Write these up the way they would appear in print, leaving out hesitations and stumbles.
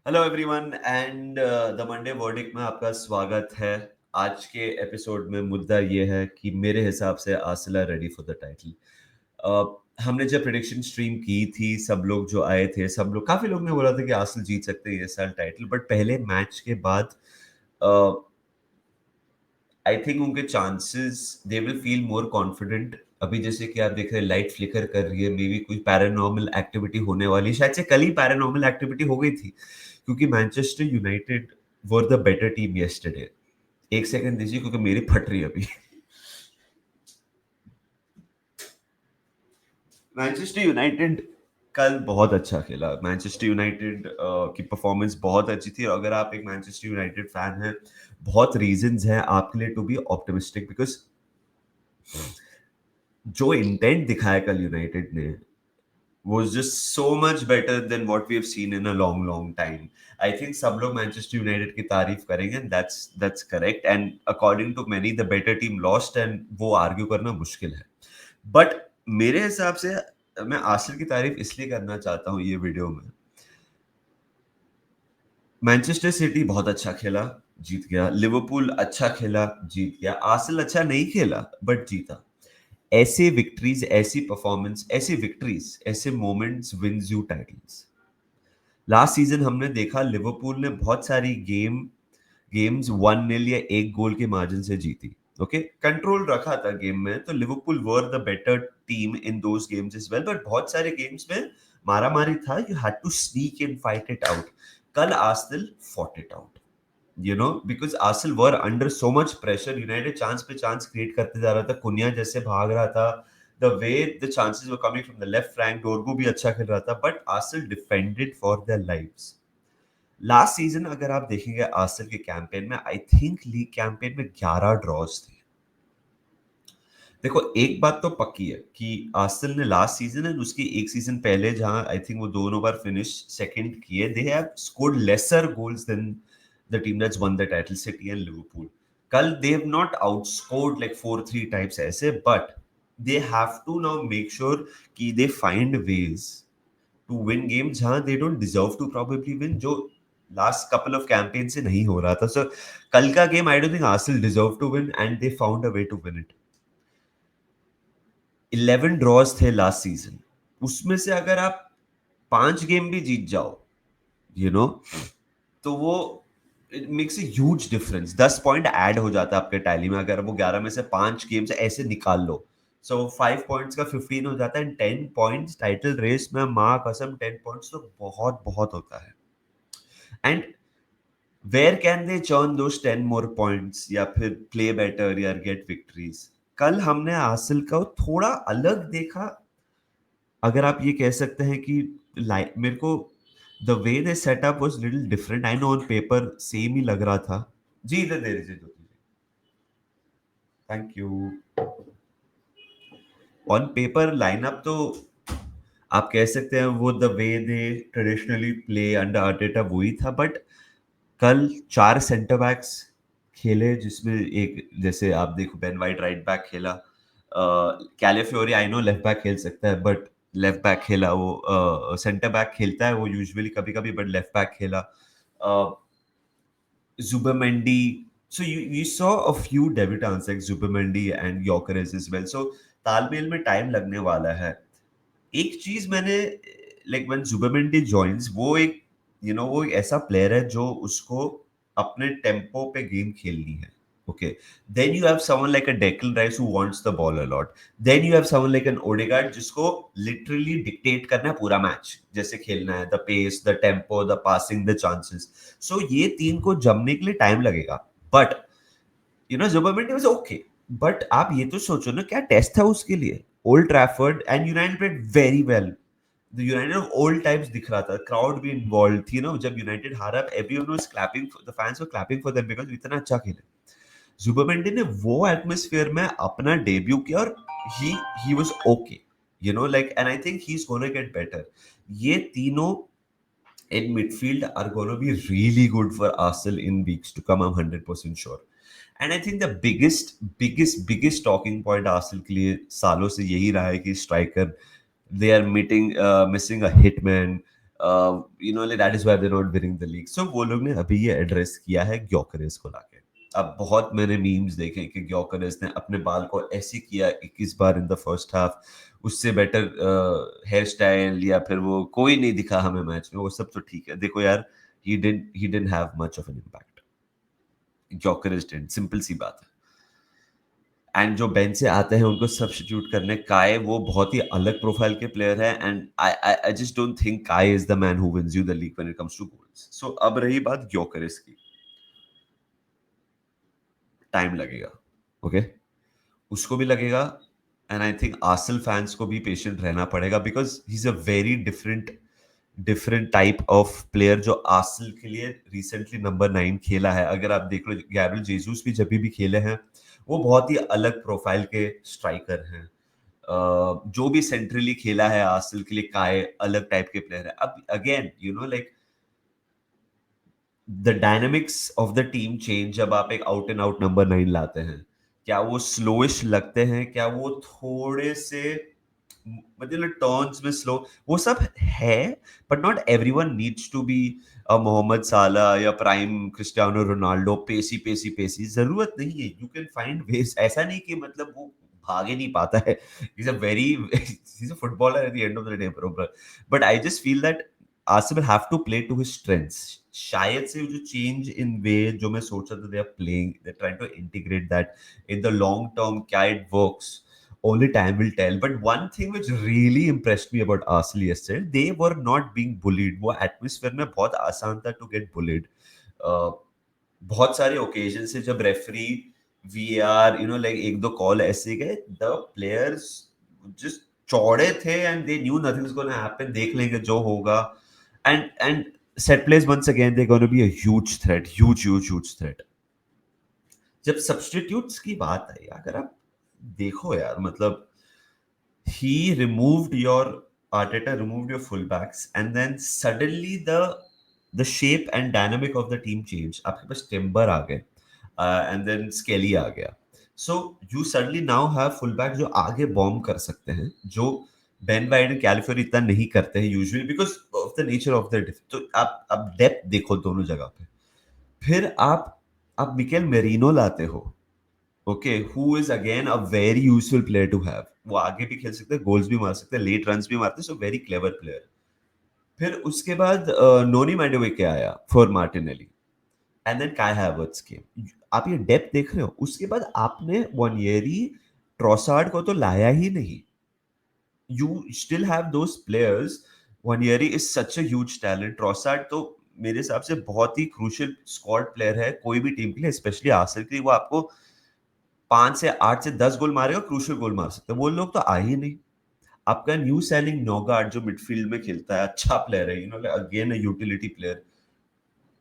Hello everyone and the Monday verdict में आपका स्वागत है। आज के एपिसोड में मुद्दा ये है कि मेरे हिसाब से Arsenal are ready for the title. हमने जब प्रेडिक्शन स्ट्रीम की थी, सब लोग जो आए थे, सब लोग काफी लोग ने बोला था कि आर्सेनल जीत सकते हैं ये साल टाइटल, बट पहले मैच के बाद आई थिंक उनके chances they will feel more confident. अभी जैसे कि आप देख रहे हैं लाइट फ्लिकर कर रही है, मे बी कोई पैरानॉर्मल एक्टिविटी होने वाली है। शायद से कल ही पैरानॉर्मल एक्टिविटी हो गई थी क्योंकि Manchester United were the better team yesterday. एक सेकंड दीजिए क्योंकि मेरी फट रही है अभी। मैनचेस्टर यूनाइटेड कल बहुत अच्छा खेला। मैनचेस्टर यूनाइटेड की परफॉर्मेंस बहुत अच्छी थी और अगर आप एक मैनचेस्टर यूनाइटेड फैन हैं, बहुत रीजंस हैं आपके लिए टू बी ऑप्टिमिस्टिक बिकॉज जो इंटेंट दिखाया कल यूनाइटेड ने was just so much better than what we have seen in a long time. I think सब लोग मैनचेस्टर यूनाइटेड की तारीफ करेंगे and that's correct and according to many the better team lost and वो argue करना मुश्किल है। But मेरे हिसाब से मैं आर्सेनल की तारीफ इसलिए करना चाहता हूँ ये वीडियो में। मैनचेस्टर सिटी बहुत अच्छा खेला, जीत गया। लिवरपूल अच्छा खेला, जीत गया। आर्सेनल अच्छा नहीं खेला बट जीता। ऐसे विक्ट्रीज, ऐसी परफॉर्मेंस, ऐसी विक्ट्रीज, ऐसे moments wins you titles. Last season हमने देखा लिवरपूल ने बहुत सारी गेम्स 1-0 या एक गोल के मार्जिन से जीती। ओके, कंट्रोल रखा था गेम में, तो Liverpool were the better team in those games as well, but बहुत सारे गेम्स में मारामारी था। You had to sneak in, fight it out. कल Arsenal fought it out, because Arsenal were under so much pressure. United chance पे chance create करते जा रहा था, कुनिया जैसे भाग रहा था, the way the chances were coming from the left flank, डोरगू भी अच्छा खेल रहा था, but Arsenal defended for their lives. Last season अगर आप देखेंगे आर्सेनल के कैंपेन में, आई थिंक लीग कैंपेन में 11 ड्रॉज थे। देखो, एक बात तो पक्की है कि आर्सेनल ने लास्ट सीजन एंड उसकी एक सीजन पहले जहां आई थिंक वो दोनों बार फिनिश सेकंड किए, they have scored lesser goals than the team that's won the title, City and Liverpool. कल they have not outscored like 4-3 types ऐसे, but they have to now make sure कि they find ways to win game जहां they don't deserve to probably win, जो last couple of campaign से नहीं हो रहा था। सो कल का game I don't think Arsenal deserve to win and they found a way to win it. 11 draws थे लास्ट सीजन, उसमें से अगर आप 5 गेम भी जीत जाओ, यू नो तो वो it makes a huge difference. 10 point add हो जाता है आपके टैली में अगर वो 11 में से 5 गेम से ऐसे निकाल लो। सो 5 पॉइंट्स का 15 हो जाता है एंड 10 पॉइंट्स टाइटल रेस में, मां कसम 10 पॉइंट्स तो बहुत बहुत होता है। And where can they churn those 10 more points या फिर प्ले बेटर या गेट विक्ट्रीज। कल हमने हासिल का थोड़ा अलग देखा, अगर आप ये कह सकते हैं कि मेरे को the way they set up was little different. I know on paper same ही लग रहा था। जी इधर दे दीजिए Jyoti ji, thank you. On paper lineup तो आप कह सकते हैं वो the way they traditionally play under Arteta वही था, बट कल 4 सेंटर बैक्स खेले जिसमें एक, जैसे आप देखो बेन वाइट राइट बैक खेला, कैलेफियोरी आई नो लेफ्ट बैक खेल सकता है बट लेफ्ट बैक खेला वो, सेंटर बैक खेलता है वो यूजुअली कभी कभी, बट लेफ्ट बैक खेला। जुबरमेंडी, so you saw a few debutants like Zubimendi and Gyökeres as well, so तालमेल में टाइम लगने वाला है। एक चीज मैंने, लाइक व्हेन जुबरमेंडी जॉइंस, वो एक वो एक ऐसा प्लेयर है जो उसको अपने टेम्पो पे गेम खेलनी है। Okay, then you have someone like a Declan Rice who wants the ball a lot, then you have someone like an Odegaard जिसको लिटरली डिक्टेट करना है पूरा मैच, जैसे खेलना है, the pace, the tempo, the passing, the chances. So ये तीन को जमने के लिए टाइम लगेगा, but Zubimendi was okay. But आप ये तो सोचो ना क्या टेस्ट था उसके लिए, old Trafford, and United played very well. The United of old times दिख रहा था, क्राउड भी इन्वॉल्व थी ना, जब यूनाइटेड हारा everyone was clapping, the fans were clapping for them because इतना अच्छा खेले। जुबरमेंडी ने वो एटमॉस्फेयर में अपना डेब्यू किया और he he was okay, like, and I think he is gonna get better. ये तीनों in midfield are going to be really good for Arsenal in weeks to come. I'm 100% sure. And I think the biggest talking point Arsenal के लिए सालों से यही रहा है कि striker, they are missing a hitman. You know, that is why they not winning the league. So वो लोग ने अभी ये एड्रेस किया है ग्योकरेस को लाके. अब बहुत मैंने मीम्स देखे कि ग्योकरेस ने अपने बाल को ऐसे किया 21 बार इन द फर्स्ट हाफ, उससे बेटर हेयर स्टाइल या फिर वो कोई नहीं दिखा हमें मैच में. वो सब तो ठीक है, देखो यार, he didn't have much of an impact. Gyökeres didn't, simple सी बात है. एंड जो बेंच से आते हैं उनको सब्स्टिट्यूट करने, काय वो बहुत ही अलग प्रोफाइल के प्लेयर है. And I just don't think Kai is the man who wins you the league when it comes to goals. So अब रही बात ग्योकरेस की, टाइम लगेगा. ओके, उसको भी लगेगा. And I think Arsenal fans को भी पेशेंट रहना पड़ेगा, because he is a very different type of player जो आर्सेनल के लिए रिसेंटली नंबर 9 खेला है. अगर आप देख लो, गैब्रियल जेसूस भी जब भी खेले हैं, वो बहुत ही अलग प्रोफाइल के स्ट्राइकर हैं. जो भी सेंट्रली खेला है आर्सेनल के लिए, काय अलग टाइप के प्लेयर है. अब again you know, like the dynamics of the team change जब आप एक आउट एंड आउट नंबर 9 लाते हैं. क्या वो स्लोइश लगते हैं, क्या वो थोड़े से मतलब टर्न्स में स्लो, वो सब है. But not everyone needs to be Mohamed Salah या prime Cristiano Ronaldo, pacy pacy pacy. जरूरत नहीं है. You can find ways. ऐसा नहीं कि मतलब वो भागे नहीं पाता है. Is a very is a footballer at the end of the day, but I just feel that Arsenal have to play to his strengths. शायद से जो चेंज इन वे जो मैं सोच रहा था, they are playing, they trying to integrate that in the long term. क्या it works, only time will tell. But one thing which really impressed me about Arsenal yesterday, they were not being bullied. वो atmosphere में बहुत आसान था to get bullied. बहुत सारे occasion से जब referee VAR, you know, like एक दो call ऐसे गए, the players just चौड़े थे and they knew nothing was going to happen. देख लेंगे जो होगा. And set plays once again, they're going to be a huge threat, huge threat. जब substitutes की बात आई, अगर आप देखो यार, मतलब he removed your Arteta removed your fullbacks, and then suddenly the shape and dynamic of the team changed. आपके पास timber आ गए, and then स्केली आ गया. So you suddenly now have fullback जो आगे बॉम्ब कर सकते हैं, जो बेन वाइट एंड कैलिफोर इतना नहीं करते हैं usually because of the nature of the. तो आप डेप्थ देखो दोनों जगह पे. फिर आप मिकेल मेरिनो लाते हो, okay, who is again a very useful player to have. वो आगे भी खेल सकते हैं, गोल्स भी मार सकते हैं, लेट रन्स भी मारते हैं. So very clever player. फिर उसके बाद नोनी मैडोविके आया for Martinelli, and then Kai Havertz came. आप ये डेप्थ देख रहे हो. उसके बाद आपने वनियरी ट्रोसार्ड को तो लाया ही नहीं. You still have those players. Nwaneri is such a huge talent. Trossard तो मेरे हिसाब से बहुत ही क्रूशियल स्क्वाड प्लेयर है कोई भी टीम के लिए, स्पेशली आर्सेनल के लिए. वो आपको 5 से 8 से 10 गोल मारेगा, क्रूशियल गोल मार सकते हैं. वो लोग तो आ ही नहीं. आपका न्यू सैनिंग नोगार्ड जो मिडफील्ड में खेलता है, अच्छा प्लेयर है, you know, again a utility player,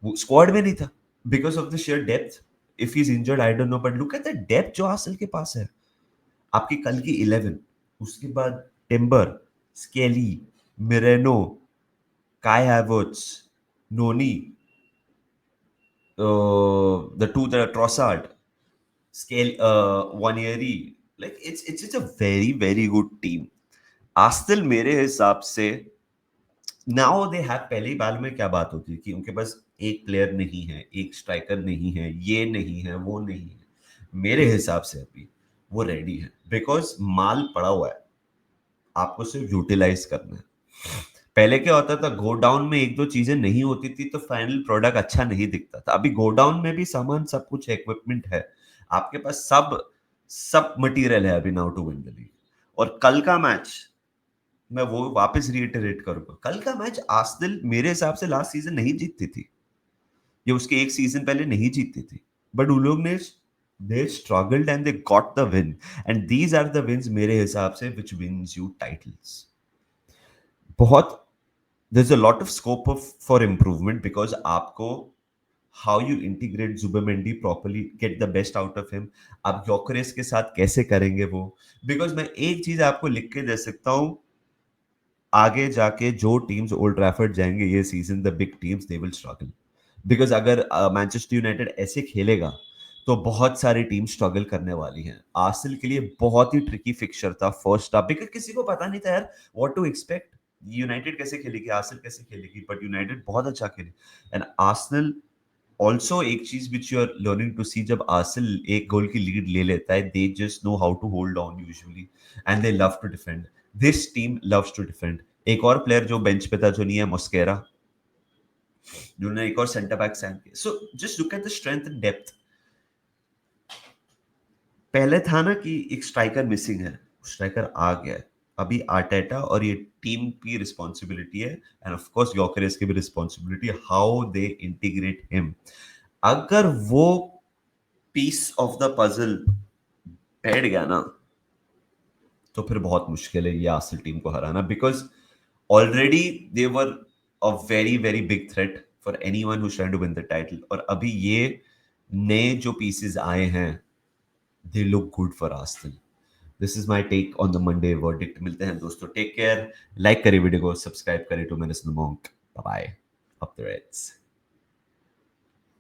वो स्क्वाड में नहीं था because of the share depth. If he is injured I don't know, but look at the depth जो आर्सेनल के पास है. आपकी कल की 11, उसके बाद timber, Skelly, Merino, Kai Havertz, Noni, the two the Trossard, scale Wanieri, like it's just a very good team. आस्टल मेरे हिसाब से नाउ दे हैव, पहली बार में क्या बात होती है कि उनके पास एक प्लेयर नहीं है, एक स्ट्राइकर नहीं है, ये नहीं है, वो नहीं है. मेरे हिसाब से अभी वो रेडी है बिकॉज माल पड़ा हुआ है, आपको सिर्फ यूटिलाइज करना है. पहले क्या होता था, गो डाउन में एक दो चीजें नहीं होती थी तो फाइनल प्रोडक्ट अच्छा नहीं दिखता था. अभी गो डाउन में भी सामान सब कुछ, इक्विपमेंट है आपके पास, सब मटेरियल है अभी now to win the league. और कल का मैच मैं वो वापस रिइटरेट करूंगा, कल का मैच आर्सेनल मेरे हिसाब से लास्ट सीजन नहीं जीतती थी, ये उसके एक सीजन पहले नहीं जीतती थी. बट उन लोग ने they struggled and they got the win, and these are the wins मेरे हिसाब से which wins you titles. बहुत there's a lot of scope for improvement because आपको how you integrate Zubimendi properly, get the best out of him. आप योकरेस के साथ कैसे करेंगे वो, because मैं एक चीज आपको लिख के दे सकता हूँ, आगे जाके जो टीम्स ओल्ड ट्रैफर्ड जाएंगे ये season, the big teams they will struggle. Because अगर मैनचेस्टर यूनाइटेड ऐसे खेलेगा तो बहुत सारी टीम स्ट्रगल करने वाली हैं. आर्सेनल के लिए बहुत ही ट्रिकी फिक्चर था फर्स्ट हाफ, बिकॉज किसी को पता नहीं था यार व्हाट टू एक्सपेक्ट. यूनाइटेड कैसे खेलेगी, आर्सेनल कैसे खेलेगी, बट यूनाइटेड बहुत अच्छा खेले। एंड आर्सेनल ऑल्सो, एक चीज which you are learning to see, जब आर्सेनल एक गोल की लीड ले लेता है, they just know how to hold on usually, and they love to defend. This team loves to defend. एक और प्लेयर जो बेंच पे था, जो नहीं है, मस्केरा, जिन्होंने एक और सेंटर बैक साइन किया। So just look at the strength and depth. पहले था ना कि एक स्ट्राइकर मिसिंग है, स्ट्राइकर आ गया है। अभी आर्टेटा और ये टीम की रिस्पॉन्सिबिलिटी है, एंड ऑफ कोर्स योकेरेस की भी responsibility, how they integrate him. अगर वो पीस ऑफ द पजल बैठ गया ना, तो फिर बहुत मुश्किल है ये आर्सेनल टीम को हराना, because already they were a very very big threat for anyone who's trying to win the title. और अभी ये नए जो पीसेस आए हैं, they look good for Arsenal. This is my take on the Monday verdict. मिलते हैं दोस्तों, टेक केयर, लाइक करें वीडियो को, सब्सक्राइब करें to menace the monk. Bye bye, up the Reds.